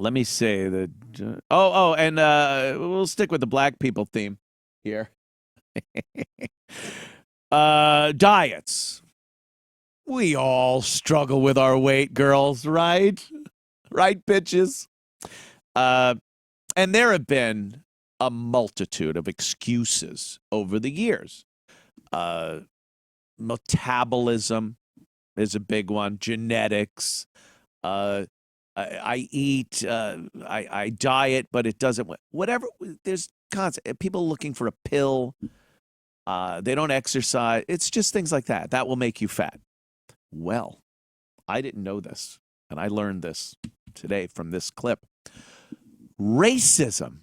let me say that. And we'll stick with the black people theme here. Diets. We all struggle with our weight, girls, right? Right, bitches? And there have been a multitude of excuses over the years. Metabolism is a big one. Genetics. I eat. I diet, but it doesn't. Whatever. There's constant people looking for a pill. They don't exercise. It's just things like that. That will make you fat. Well, I didn't know this, and I learned this today from this clip. Racism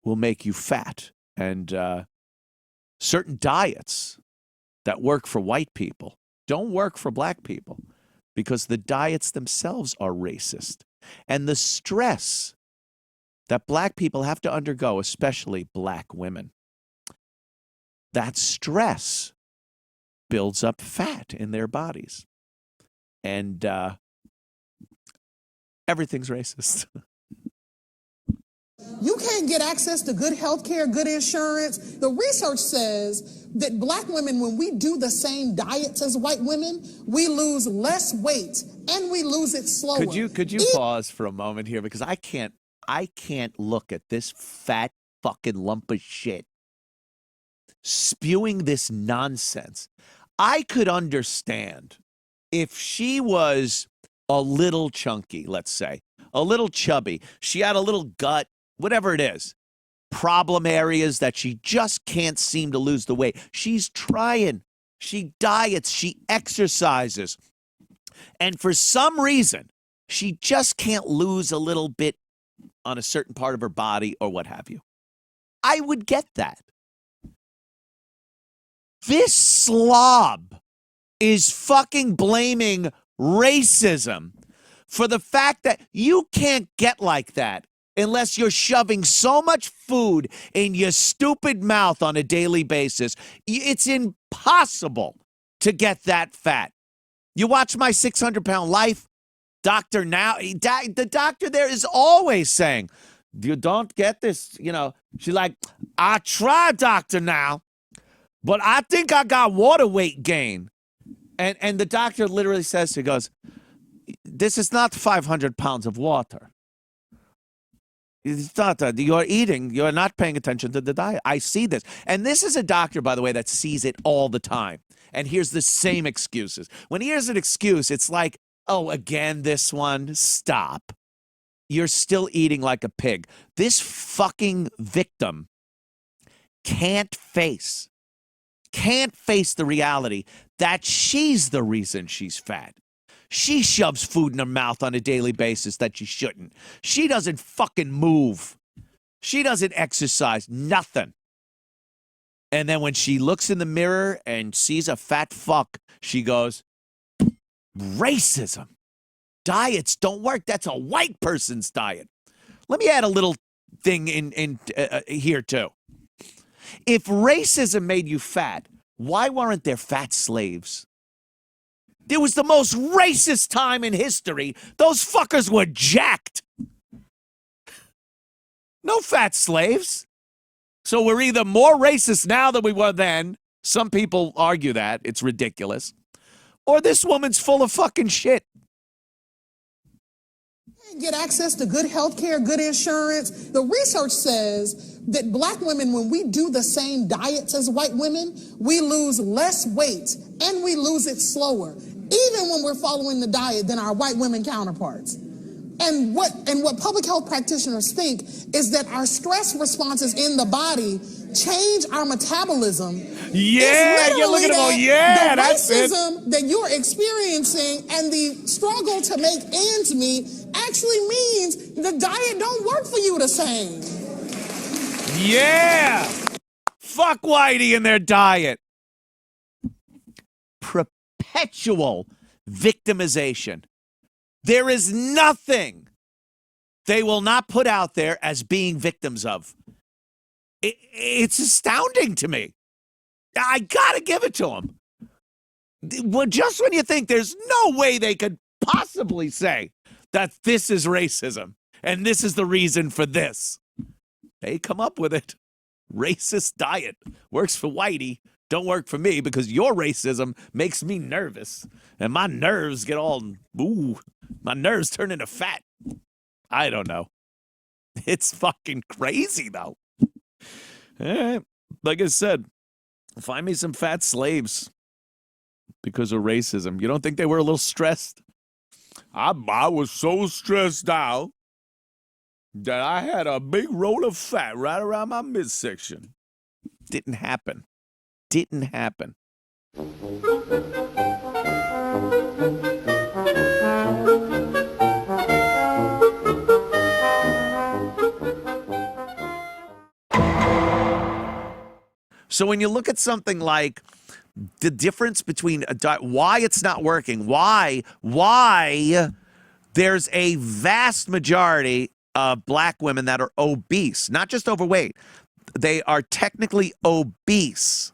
will make you fat, and certain diets that work for white people don't work for black people because the diets themselves are racist. And the stress that black people have to undergo, especially black women, that stress builds up fat in their bodies. And everything's racist. You can't get access to good health care, good insurance. The research says that black women, when we do the same diets as white women, we lose less weight and we lose it slower. Could you pause for a moment here, because I can't look at this fat fucking lump of shit spewing this nonsense. I could understand if she was a little chunky, let's say, a little chubby. She had a little gut, whatever it is, problem areas that she just can't seem to lose the weight. She's trying. She diets. She exercises. And for some reason, she just can't lose a little bit on a certain part of her body or what have you. I would get that. This slob is fucking blaming racism for the fact that you can't get like that unless you're shoving so much food in your stupid mouth on a daily basis. It's impossible to get that fat. You watch My 600-Pound Life, Doctor Now, the doctor there is always saying, you don't get this, She's like, I tried Doctor Now, but I think I got water weight gain. And the doctor literally says, he goes, this is not 500 pounds of water. It's not that you're eating. You're not paying attention to the diet. I see this. And this is a doctor, by the way, that sees it all the time and hears the same excuses. When he hears an excuse, it's like, oh, again, this one. Stop. You're still eating like a pig. This fucking victim can't face the reality that she's the reason she's fat. She shoves food in her mouth on a daily basis that she shouldn't. She doesn't fucking move. She doesn't exercise, nothing. And then when she looks in the mirror and sees a fat fuck, she goes, racism. Diets don't work. That's a white person's diet. Let me add a little thing in here too. If racism made you fat, why weren't there fat slaves? It was the most racist time in history. Those fuckers were jacked. No fat slaves. So we're either more racist now than we were then. Some people argue that. It's ridiculous. Or this woman's full of fucking shit. Get access to good health care, good insurance. The research says that black women, when we do the same diets as white women, we lose less weight and we lose it slower, even when we're following the diet, than our white women counterparts. And what public health practitioners think is that our stress responses in the body change our metabolism. Yeah, you're looking at yeah, the that's racism that you're experiencing and the struggle to make ends meet actually means the diet don't work for you the same. Yeah. Fuck Whitey and their diet. Perpetual victimization. There is nothing they will not put out there as being victims of. It's astounding to me. I gotta give it to them. Well, just when you think there's no way they could possibly say that this is racism and this is the reason for this. They come up with it. Racist diet works for Whitey. Don't work for me because your racism makes me nervous. And my nerves get all, my nerves turn into fat. I don't know. It's fucking crazy, though. Like I said, find me some fat slaves because of racism. You don't think they were a little stressed? I was so stressed out that I had a big roll of fat right around my midsection. Didn't happen. Didn't happen. So when you look at something like the difference between a diet, why it's not working, why there's a vast majority of black women that are obese, not just overweight, they are technically obese.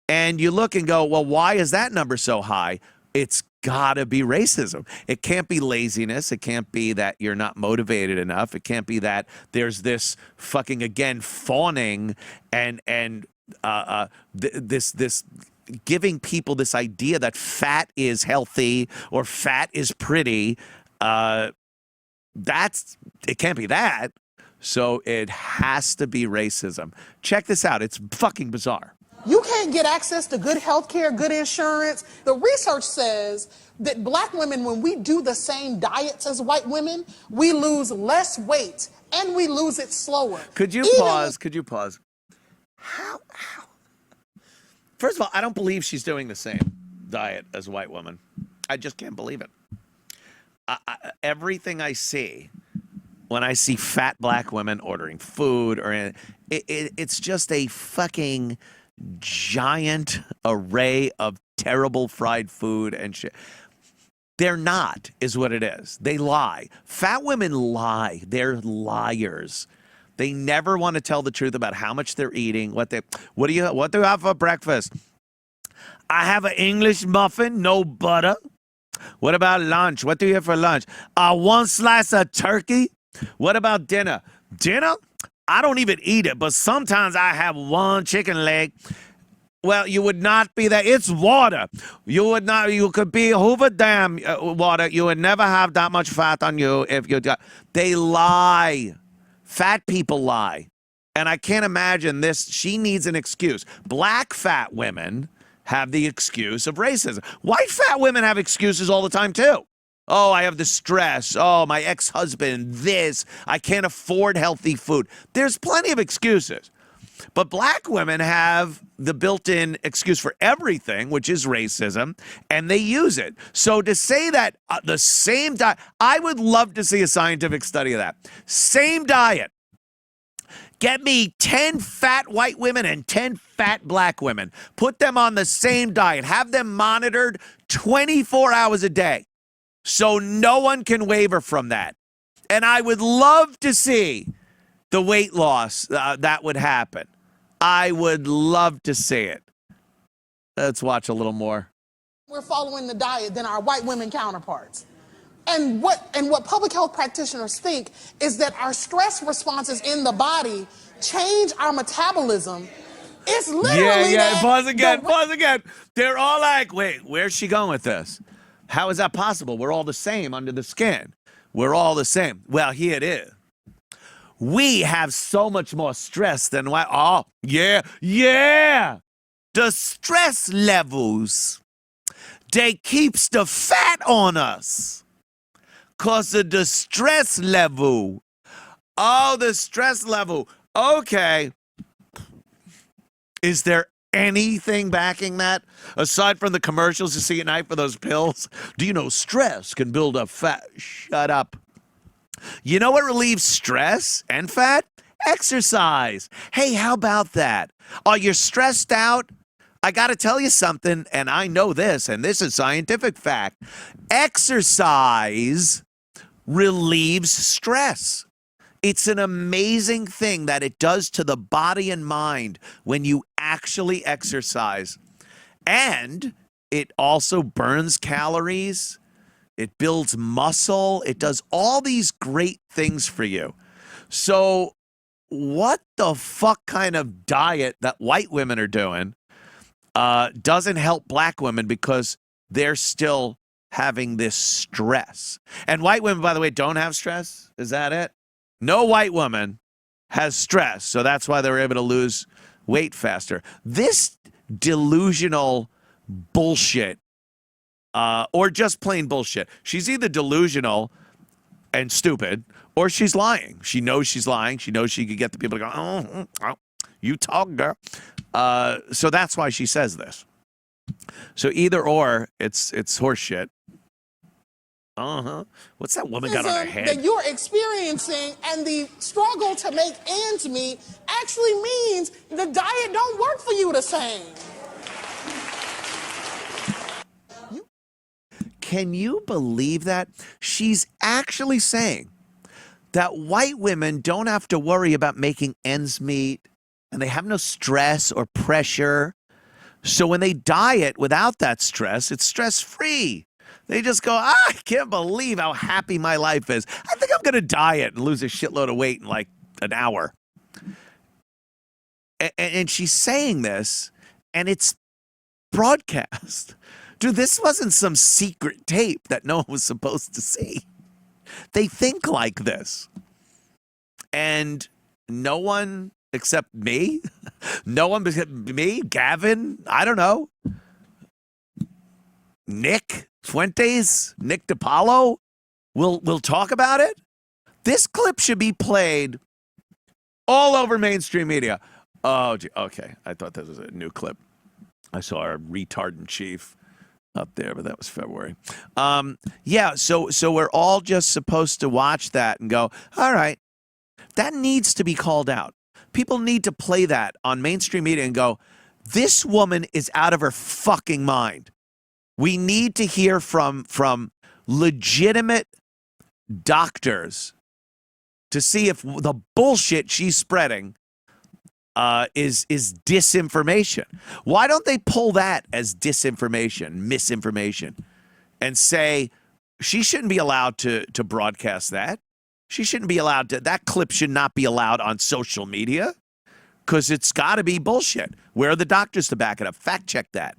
And you look and go, well, why is that number so high? It's gotta be racism. It can't be laziness. It can't be that you're not motivated enough. It can't be that there's this fucking, again, fawning and this giving people this idea that fat is healthy or fat is pretty. It can't be that. So it has to be racism. Check this out. It's fucking bizarre. You can't get access to good health care, good insurance. The research says that black women, when we do the same diets as white women, we lose less weight and we lose it slower. Could you pause? Could you pause? How? First of all, I don't believe she's doing the same diet as a white woman. I just can't believe it. Everything I see, when I see fat black women ordering food, or it's just a fucking giant array of terrible fried food and shit. They're not, is what it is. They lie. Fat women lie. They're liars. They never want to tell the truth about how much they're eating. What do you have for breakfast? I have an English muffin, no butter. What about lunch? What do you have for lunch? One slice of turkey. What about dinner? Dinner? I don't even eat it, but sometimes I have one chicken leg. Well, you would not be that. It's water. You would not. You could be Hoover Dam water. You would never have that much fat on you if you. They lie. Fat people lie. And I can't imagine this. She needs an excuse. Black fat women have the excuse of racism. White fat women have excuses all the time, too. Oh, I have the stress. Oh, my ex-husband, this. I can't afford healthy food. There's plenty of excuses. But black women have the built-in excuse for everything, which is racism, and they use it. So to say that the same diet, I would love to see a scientific study of that. Same diet. Get me 10 fat white women and 10 fat black women. Put them on the same diet. Have them monitored 24 hours a day so no one can waver from that. And I would love to see the weight loss that would happen. I would love to see it. Let's watch a little more. We're following the diet than our white women counterparts. And what public health practitioners think is that our stress responses in the body change our metabolism. It's literally Pause again. They're all like, wait, where's she going with this? How is that possible? We're all the same under the skin. We're all the same. Well, here it is. We have so much more stress than white. Oh, yeah. The stress levels, they keeps the fat on us. Because of the stress level. Oh, the stress level. Okay. Is there anything backing that? Aside from the commercials you see at night for those pills? Do you know stress can build up fat? Shut up. You know what relieves stress and fat? Exercise. Hey, how about that? Are you stressed out? I got to tell you something, and I know this, and this is scientific fact. Exercise relieves stress. It's an amazing thing that it does to the body and mind when you actually exercise. And it also burns calories. It builds muscle. It does all these great things for you. So what the fuck kind of diet that white women are doing doesn't help black women because they're still having this stress? And white women, by the way, don't have stress. Is that it? No white woman has stress. So that's why they were able to lose weight faster. This delusional bullshit, or just plain bullshit. She's either delusional and stupid, or she's lying. She knows she's lying. She knows she could get the people to go, oh, you talk, girl. So that's why she says this. So either or, it's horseshit. What's that woman got on her head? That you're experiencing, and the struggle to make ends meet actually means the diet don't work for you the same. Can you believe that? She's actually saying that white women don't have to worry about making ends meet, and they have no stress or pressure. So when they diet without that stress, it's stress-free. They just go, I can't believe how happy my life is. I think I'm going to diet and lose a shitload of weight in like an hour. And she's saying this, and it's broadcast. Dude, this wasn't some secret tape that no one was supposed to see. They think like this. And no one except me, no one except me, Gavin, I don't know, Nick Fuentes, Nick DiPaolo, will talk about it. This clip should be played all over mainstream media. Oh, okay. I thought this was a new clip. I saw our retard in chief up there, but that was February. Yeah, so we're all just supposed to watch that and go, all right, that needs to be called out. People need to play that on mainstream media and go, this woman is out of her fucking mind. We need to hear from legitimate doctors to see if the bullshit she's spreading is disinformation. Why don't they pull that as disinformation, misinformation, and say she shouldn't be allowed to broadcast that? She shouldn't be allowed to. That clip should not be allowed on social media because it's got to be bullshit. Where are the doctors to back it up? Fact check that.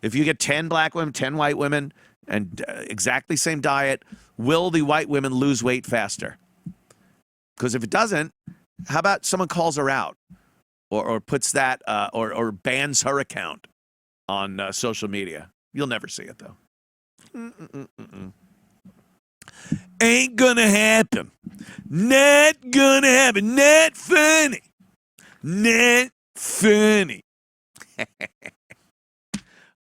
If you get 10 black women, 10 white women, and exactly same diet, will the white women lose weight faster? Because if it doesn't, how about someone calls her out or puts that or bans her account on social media? You'll never see it, though. Ain't gonna happen. Not gonna happen. Not funny. Not funny.